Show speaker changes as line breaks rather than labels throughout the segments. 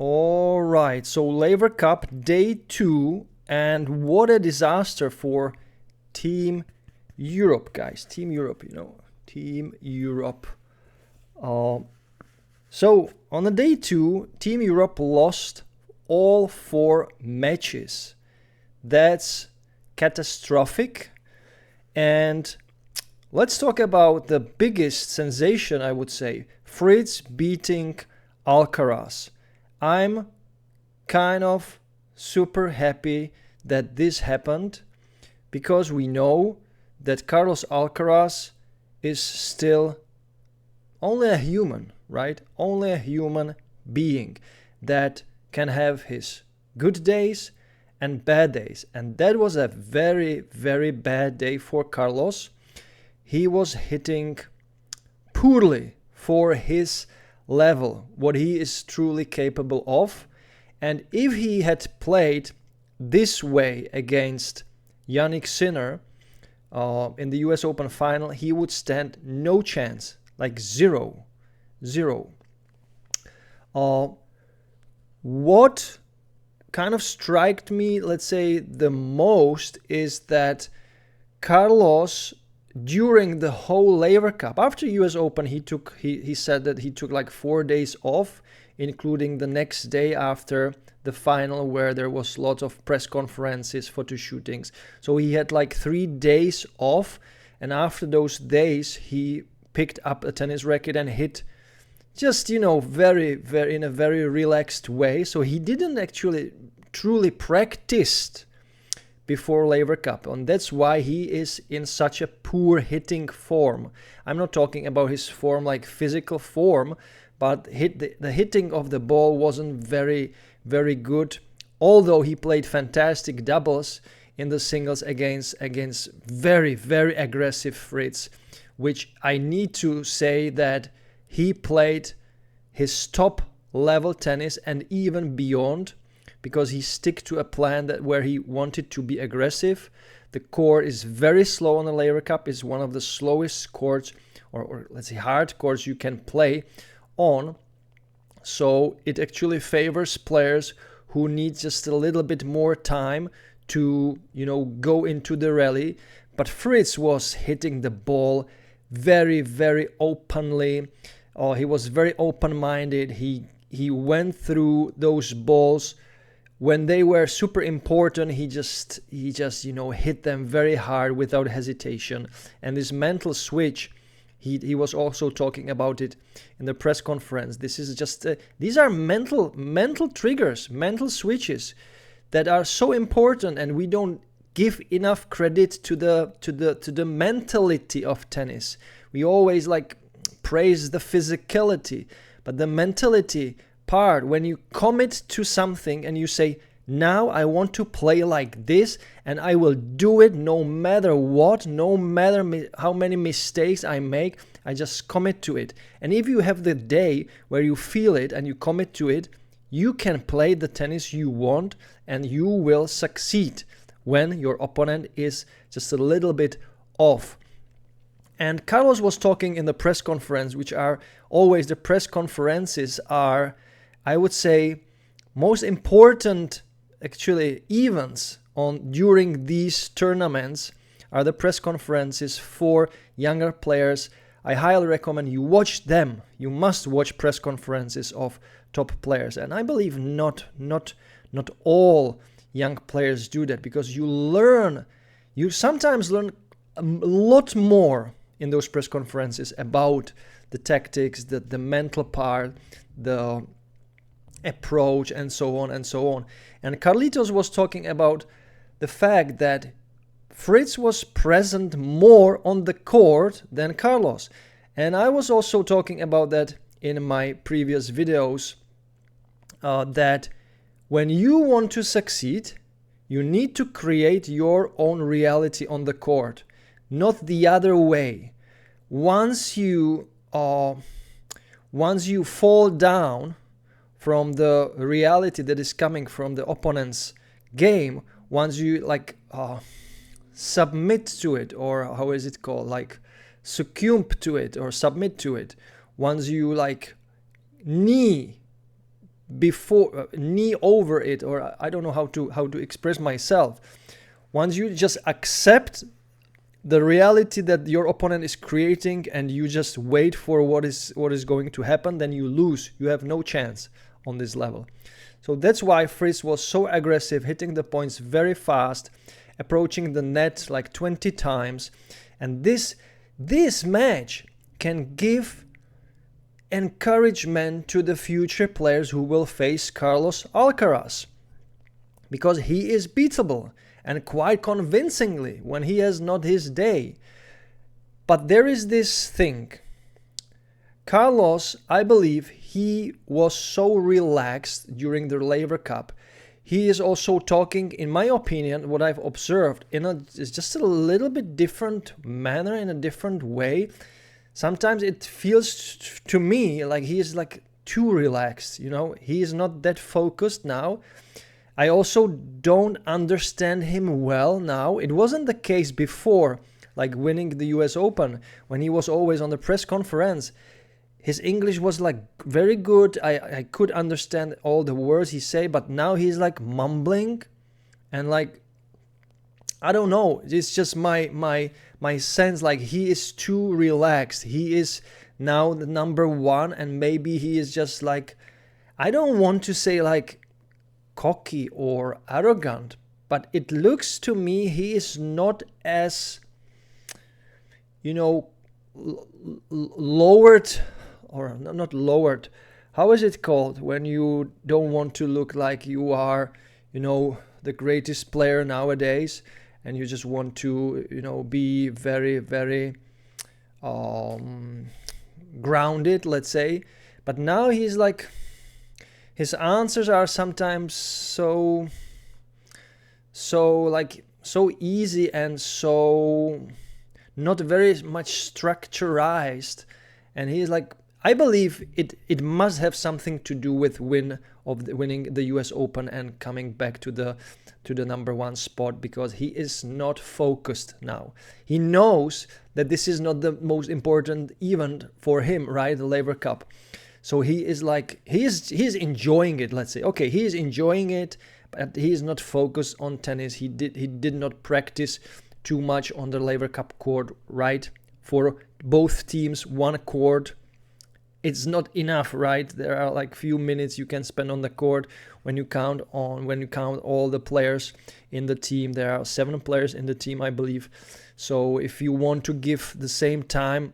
All right, so Laver Cup day 2, and what a disaster for Team Europe, guys. Team Europe, Team Europe. So on the day 2, Team Europe lost all 4 matches. That's catastrophic. And let's talk about the biggest sensation, I would say. Fritz beating Alcaraz. I'm kind of super happy that this happened because we know that Carlos Alcaraz is still only a human, right? Only a human being that can have his good days and bad days. And that was a very, very bad day for Carlos. He was hitting poorly for his level, what he is truly capable of. And if he had played this way against Jannik Sinner in the US Open final, he would stand no chance, like zero. What kind of struck me, let's say, the most is that Carlos, during the whole Laver Cup, after US Open, he said that he took like 4 days off, including the next day after the final, where there was lots of press conferences, photo shootings. So he had like 3 days off, and after those days, he picked up a tennis racket and hit just, very, very in a very relaxed way. So he didn't actually truly practice before Laver Cup, and that's why he is in such a poor hitting form. I'm not talking about his form like physical form, but the hitting of the ball wasn't very, very good, although he played fantastic doubles in the singles against very, very aggressive Fritz, which I need to say that he played his top level tennis and even beyond, because he stick to a plan where he wanted to be aggressive. The court is very slow on the Laver Cup. It's one of the slowest courts, or let's say hard courts you can play on. So it actually favors players who need just a little bit more time to, go into the rally. But Fritz was hitting the ball very, very openly. He was very open-minded. He went through those balls when they were super important. He just hit them very hard without hesitation. And this mental switch, he was also talking about it in the press conference. This is just these are mental triggers, mental switches that are so important, and we don't give enough credit to the mentality of tennis. We always praise the physicality, but the mentality part, when you commit to something and you say, now I want to play like this and I will do it no matter what, no matter how many mistakes I make, I just commit to it. And if you have the day where you feel it and you commit to it, you can play the tennis you want and you will succeed when your opponent is just a little bit off. And Carlos was talking in the press conference, which are always, the press conferences are, I would say, most important actually events during these tournaments are the press conferences for younger players. I highly recommend you watch them. You must watch press conferences of top players. And I believe not all young players do that, because you sometimes learn a lot more in those press conferences about the tactics, the mental part, the approach, and so on and so on. And Carlitos was talking about the fact that Fritz was present more on the court than Carlos. And I was also talking about that in my previous videos, that when you want to succeed, you need to create your own reality on the court, not the other way. Once you fall down from the reality that is coming from the opponent's game, once you submit to it, or how is it called, succumb to it or submit to it, once you knee before knee over it, or I don't know how to express myself. Once you just accept the reality that your opponent is creating and you just wait for what is going to happen, then you lose. You have no chance on this level. So that's why Fritz was so aggressive, hitting the points very fast, approaching the net like 20 times. And this match can give encouragement to the future players who will face Carlos Alcaraz, because he is beatable, and quite convincingly when he has not his day. But there is this thing. Carlos, I believe he was so relaxed during the Laver Cup. He is also talking, in my opinion, what I've observed, it's just a little bit different manner, in a different way. Sometimes it feels to me like he is like too relaxed, he is not that focused now. I also don't understand him well now. It wasn't the case before, like winning the US Open, when he was always on the press conference. His English was like very good. I could understand all the words he say, but now he's like mumbling and like, I don't know. It's just my sense, like he is too relaxed. He is now the number one, and maybe he is just like, I don't want to say like cocky or arrogant, but it looks to me he is not as, lowered, or not lowered. How is it called when you don't want to look like you are, the greatest player nowadays, and you just want to, be very, very grounded, let's say. But now he's like, his answers are sometimes so easy and so not very much structurized. And he's like, I believe it must have something to do with winning the US Open and coming back to the number one spot, because he is not focused now. He knows that this is not the most important event for him, right? The Laver Cup. So he is like, he's enjoying it, let's say. Okay, he is enjoying it, but he is not focused on tennis. He did not practice too much on the Laver Cup court, right? For both teams, one court, it's not enough, right? There are like few minutes you can spend on the court when you count all the players in the team. There are 7 players in the team, I believe. So if you want to give the same time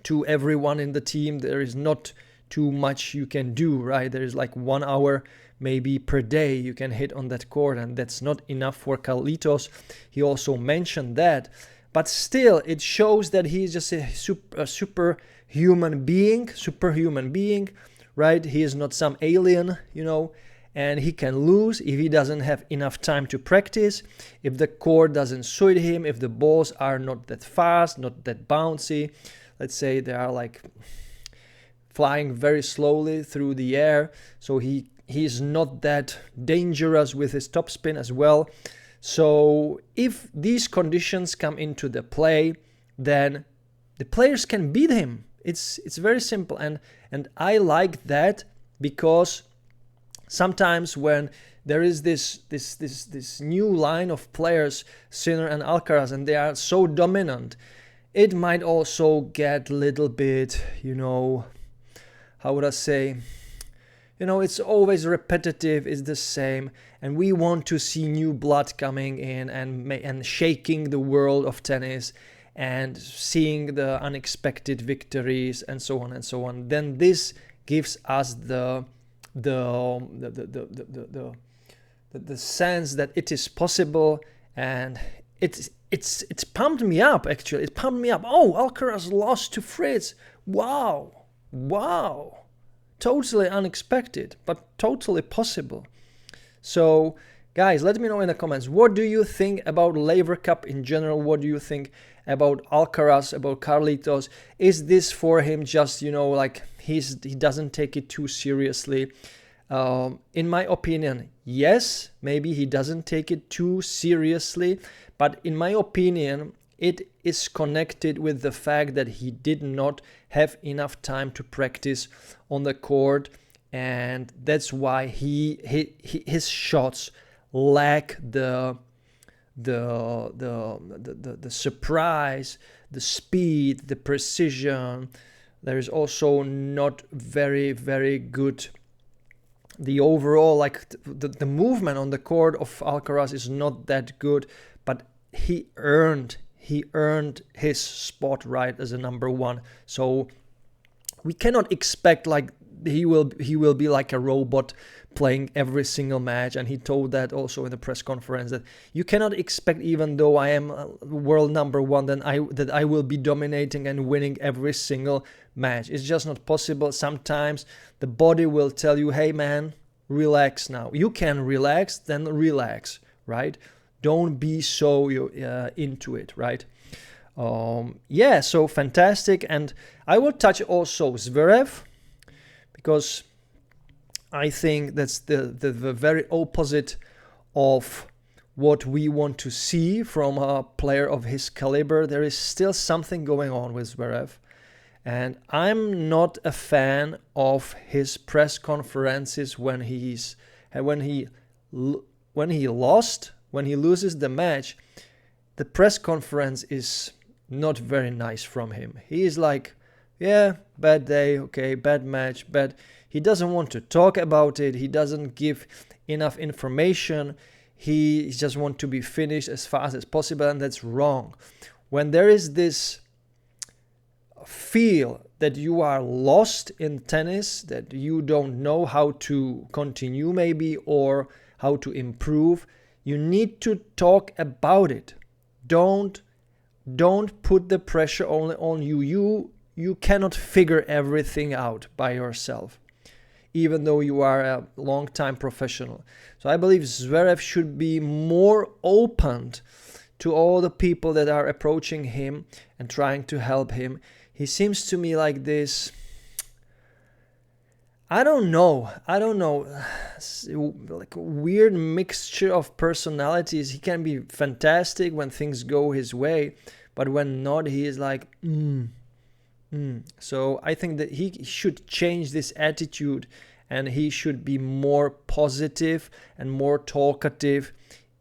to everyone in the team, there is not too much you can do, right? There is like 1 hour maybe per day you can hit on that court, and that's not enough for Carlitos. He also mentioned that, but still it shows that he's just a superhuman being, right? He is not some alien, and he can lose if he doesn't have enough time to practice, if the court doesn't suit him, if the balls are not that fast, not that bouncy. Let's say they are like flying very slowly through the air, so he's not that dangerous with his topspin as well. So if these conditions come into the play, then the players can beat him. It's very simple, and I like that, because sometimes when there is this new line of players, Sinner and Alcaraz, and they are so dominant, it might also get a little bit, how would I say, it's always repetitive, it's the same, and we want to see new blood coming in and shaking the world of tennis and seeing the unexpected victories and so on and so on. Then this gives us the sense that it is possible, and it's pumped me up, actually. It pumped me up. Oh, Alcaraz lost to Fritz. Wow. Totally unexpected, but totally possible. So, guys, let me know in the comments. What do you think about Laver Cup in general? What do you think about Alcaraz, about Carlitos? Is this for him just, like he doesn't take it too seriously? In my opinion, yes, maybe he doesn't take it too seriously, but in my opinion, it is connected with the fact that he did not have enough time to practice on the court and that's why his shots lack the surprise, the speed, the precision. There is also not very good. The overall, like the movement on the court of Alcaraz is not that good, but he earned his spot right as a number one. So we cannot expect like he will be like a robot playing every single match. And he told that also in the press conference, that you cannot expect, even though I am world number one, that I will be dominating and winning every single match. It's just not possible. Sometimes the body will tell you, hey man, relax now. You can relax, then relax, right? Don't be so into it, right? Yeah, so fantastic. And I will touch also Zverev, because I think that's the very opposite of what we want to see from a player of his caliber. There is still something going on with Zverev, and I'm not a fan of his press conferences when he loses the match. The press conference is not very nice from him. He is like, yeah, bad day, okay, bad match, bad. He doesn't want to talk about it. He doesn't give enough information. He just wants to be finished as fast as possible, and that's wrong. When there is this feel that you are lost in tennis, that you don't know how to continue maybe, or how to improve, you need to talk about it. Don't put the pressure only on you. You cannot figure everything out by yourself, even though you are a long-time professional. So I believe Zverev should be more open to all the people that are approaching him and trying to help him. He seems to me like this, I don't know, like a weird mixture of personalities. He can be fantastic when things go his way, but when not, he is like, So I think that he should change this attitude, and he should be more positive and more talkative,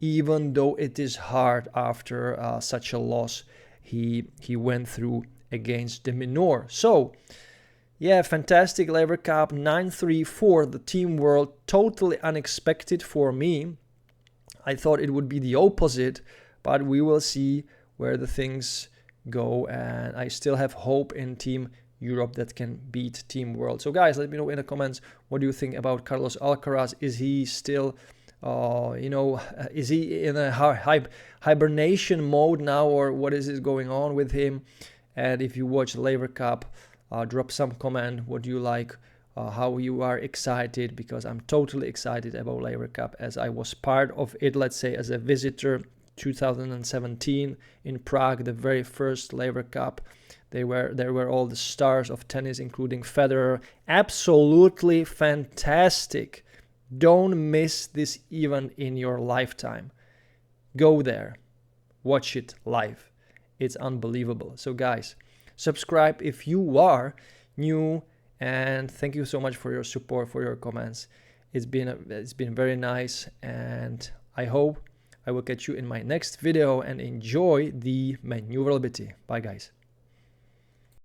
even though it is hard after such a loss he went through against de Minaur. So yeah, fantastic Laver Cup, 9-3 for the team world. Totally unexpected for me. I thought it would be the opposite, but we will see where the things go, and I still have hope in Team Europe that can beat Team World. So guys, let me know in the comments, what do you think about Carlos Alcaraz? Is he still is he in a hibernation mode now, or what is going on with him? And if you watch Laver Cup, drop some comment. What do you like? How you are excited? Because I'm totally excited about Laver Cup, as I was part of it, let's say, as a visitor 2017 in Prague, the very first Laver Cup. There were all the stars of tennis, including Federer. Absolutely fantastic. Don't miss this event in your lifetime. Go there. Watch it live. It's unbelievable. So guys, subscribe if you are new, and thank you so much for your support, for your comments. It's been very nice, and I hope I will catch you in my next video, and enjoy the manooovrlbity. Bye guys.